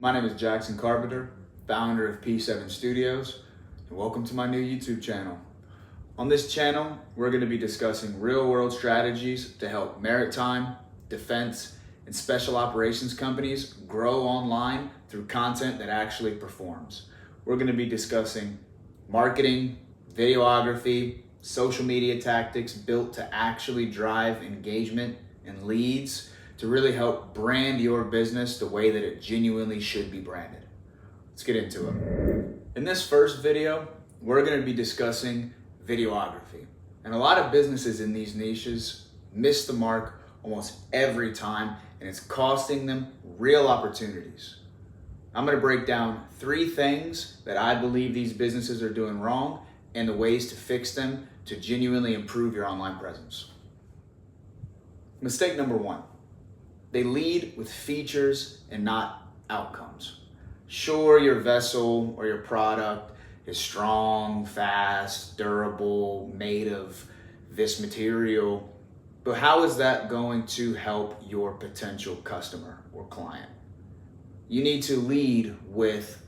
My name is Jackson Carpenter, founder of P7 Studios, and welcome to my new YouTube channel. On this channel, we're going to be discussing real-world strategies to help maritime, defense, and special operations companies grow online through content that actually performs. We're going to be discussing marketing, videography, social media tactics built to actually drive engagement and leads to really help brand your business the way that it genuinely should be branded. Let's get into it. In this first video, we're going to be discussing videography. And a lot of businesses in these niches miss the mark almost every time, and it's costing them real opportunities. I'm going to break down 3 things that I believe these businesses are doing wrong and the ways to fix them to genuinely improve your online presence. Mistake number 1. They lead with features and not outcomes. Sure, your vessel or your product is strong, fast, durable, made of this material, but how is that going to help your potential customer or client? You need to lead with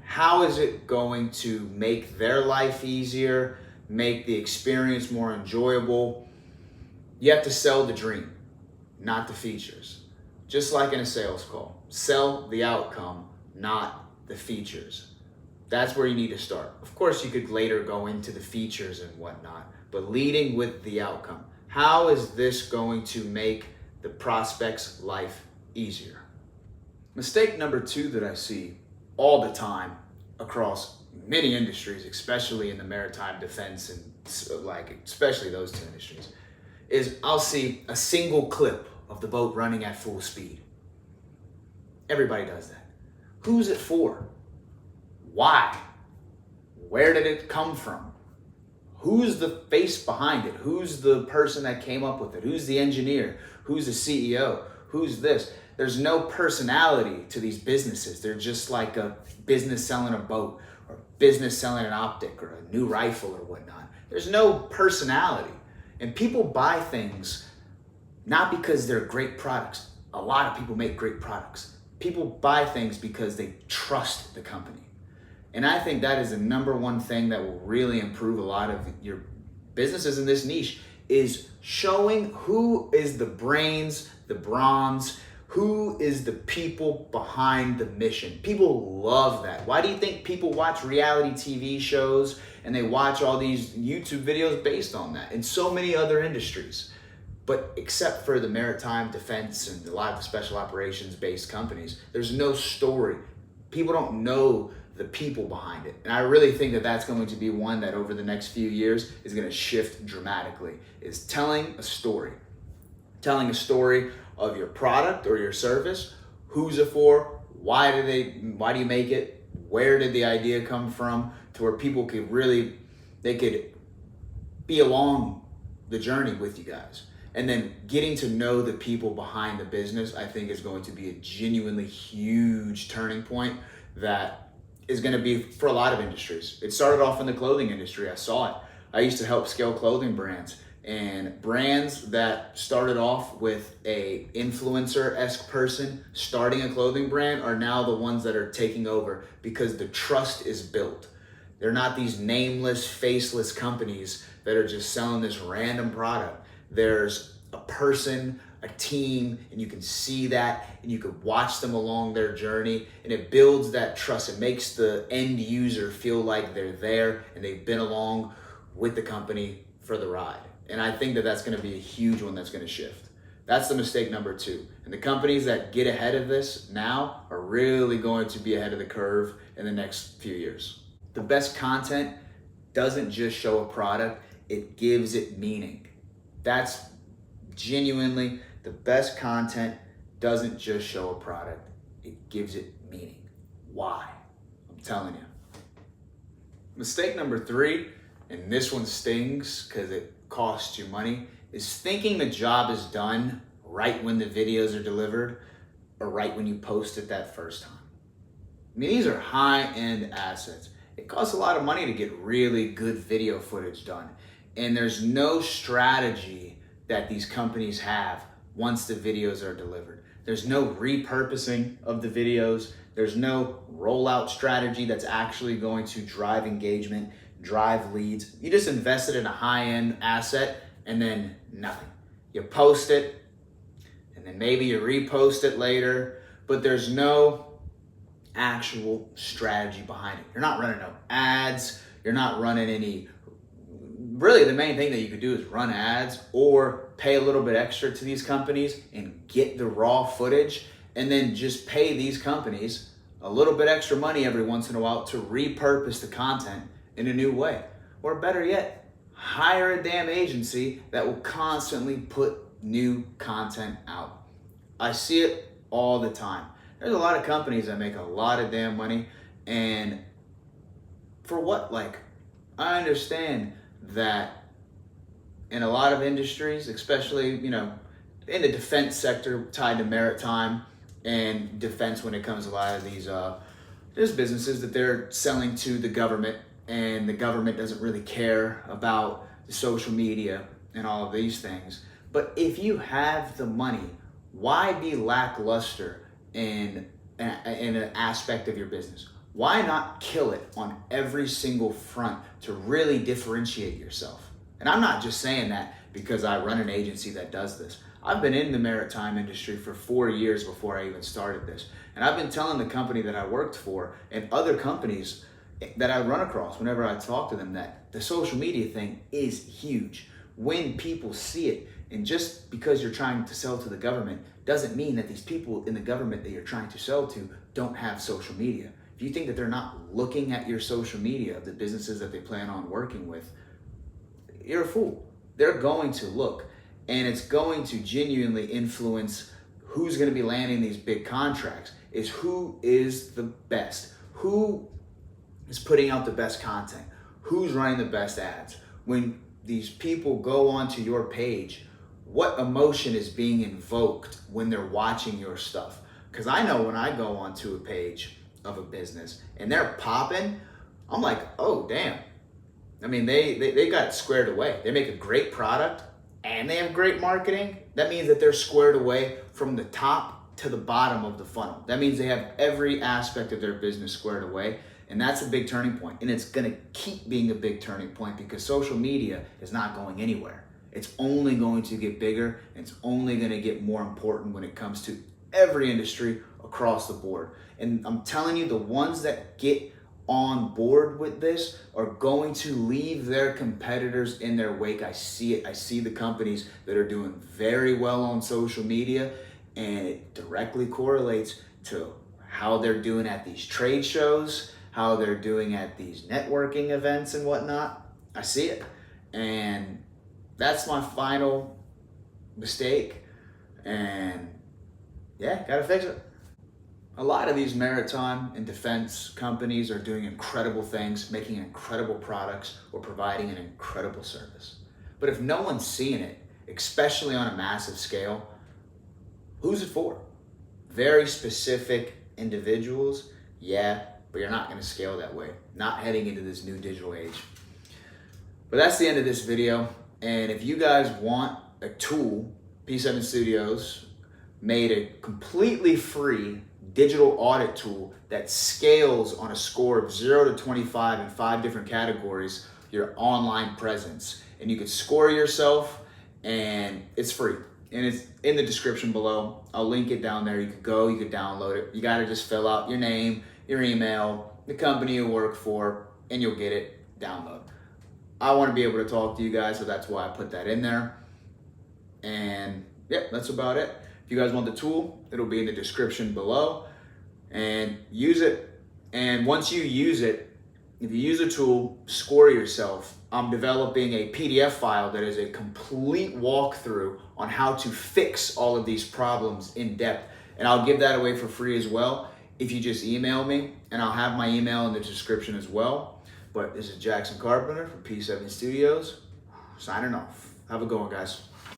how is it going to make their life easier, make the experience more enjoyable. You have to sell the dream, not the features. Just like in a sales call, sell the outcome, not the features. That's where you need to start. Of course, you could later go into the features and whatnot, but leading with the outcome. How is this going to make the prospect's life easier? Mistake number 2 that I see all the time across many industries, especially in the maritime defense and especially those 2 industries, is I'll see a single clip of the boat running at full speed. Everybody does that. Who's it for? Why? Where did it come from? Who's the face behind it? Who's the person that came up with it? Who's the engineer? Who's the CEO? Who's this? There's no personality to these businesses. They're just like a business selling a boat or a business selling an optic or a new rifle or whatnot. There's no personality. And people buy things not because they're great products. A lot of people make great products. People buy things because they trust the company. And I think that is the number one thing that will really improve a lot of your businesses in this niche is showing who is the brains, the bronze, who is the people behind the mission. People love that. Why do you think people watch reality TV shows and they watch all these YouTube videos based on that? In so many other industries. But except for the maritime defense and a lot of special operations based companies, there's no story. People don't know the people behind it. And I really think that that's going to be one that over the next few years is going to shift dramatically, is telling a story. Telling a story of your product or your service, who's it for, why do you make it, where did the idea come from, to where people could they could be along the journey with you guys. And then getting to know the people behind the business, I think is going to be a genuinely huge turning point that is going to be for a lot of industries. It started off in the clothing industry. I saw it. I used to help scale clothing brands, and brands that started off with a influencer-esque person starting a clothing brand are now the ones that are taking over because the trust is built. They're not these nameless, faceless companies that are just selling this random product. There's a person, a team, and you can see that, and you can watch them along their journey, and it builds that trust. It makes the end user feel like they're there and they've been along with the company for the ride. And I think that that's going to be a huge one that's going to shift. That's the mistake number 2. And the companies that get ahead of this now are really going to be ahead of the curve in the next few years. The best content doesn't just show a product, it gives it meaning. That's genuinely the best content doesn't just show a product, it gives it meaning. Why? I'm telling you. Mistake number 3, and this one stings because it costs you money, is thinking the job is done right when the videos are delivered or right when you post it that first time. I mean, these are high-end assets. It costs a lot of money to get really good video footage done. And there's no strategy that these companies have once the videos are delivered. There's no repurposing of the videos. There's no rollout strategy that's actually going to drive engagement, drive leads. You just invested in a high-end asset and then nothing. You post it and then maybe you repost it later, but there's no actual strategy behind it. You're not running no ads. You're not running any. Really, the main thing that you could do is run ads or pay a little bit extra to these companies and get the raw footage, and then just pay these companies a little bit extra money every once in a while to repurpose the content in a new way. Or better yet, hire a damn agency that will constantly put new content out. I see it all the time. There's a lot of companies that make a lot of damn money, and for what? Like, I understand that in a lot of industries, especially, in the defense sector tied to maritime and defense, when it comes to a lot of these there's businesses that they're selling to the government, and the government doesn't really care about the social media and all of these things. But if you have the money, why be lackluster in an aspect of your business? Why not kill it on every single front to really differentiate yourself? And I'm not just saying that because I run an agency that does this. I've been in the maritime industry for 4 years before I even started this. And I've been telling the company that I worked for and other companies that I run across whenever I talk to them that the social media thing is huge. When people see it, and just because you're trying to sell to the government doesn't mean that these people in the government that you're trying to sell to don't have social media. If you think that they're not looking at your social media of the businesses that they plan on working with, you're a fool. They're going to look, and it's going to genuinely influence who's going to be landing these big contracts, is who is the best, who is putting out the best content, who's running the best ads. When these people go onto your page, what emotion is being invoked when they're watching your stuff? Because I know when I go onto a page of a business and they're popping, I'm like, oh damn. I mean, they got it squared away. They make a great product and they have great marketing. That means that they're squared away from the top to the bottom of the funnel. That means they have every aspect of their business squared away. And that's a big turning point. And it's gonna keep being a big turning point because social media is not going anywhere. It's only going to get bigger, and it's only gonna get more important when it comes to every industry across the board. And I'm telling you, the ones that get on board with this are going to leave their competitors in their wake. I see it. I see the companies that are doing very well on social media, and it directly correlates to how they're doing at these trade shows, how they're doing at these networking events and whatnot. I see it. And that's my final mistake. And yeah, gotta fix it. A lot of these maritime and defense companies are doing incredible things, making incredible products, or providing an incredible service. But if no one's seeing it, especially on a massive scale, who's it for? Very specific individuals, yeah, but you're not gonna scale that way. Not heading into this new digital age. But that's the end of this video. And if you guys want a tool, P7 Studios made a completely free digital audit tool that scales on a score of 0 to 25 in 5 different categories, your online presence. And you could score yourself, and it's free. And it's in the description below. I'll link it down there. You could go, you could download it. You gotta just fill out your name, your email, the company you work for, and you'll get it. Download. I want to be able to talk to you guys, so that's why I put that in there. And yeah, that's about it. If you guys want the tool, it'll be in the description below, and use it. And once you use it, if you use a tool, score yourself. I'm developing a PDF file that is a complete walkthrough on how to fix all of these problems in depth. And I'll give that away for free as well if you just email me, and I'll have my email in the description as well. But this is Jackson Carpenter from P7 Studios, signing off. Have a good one, guys.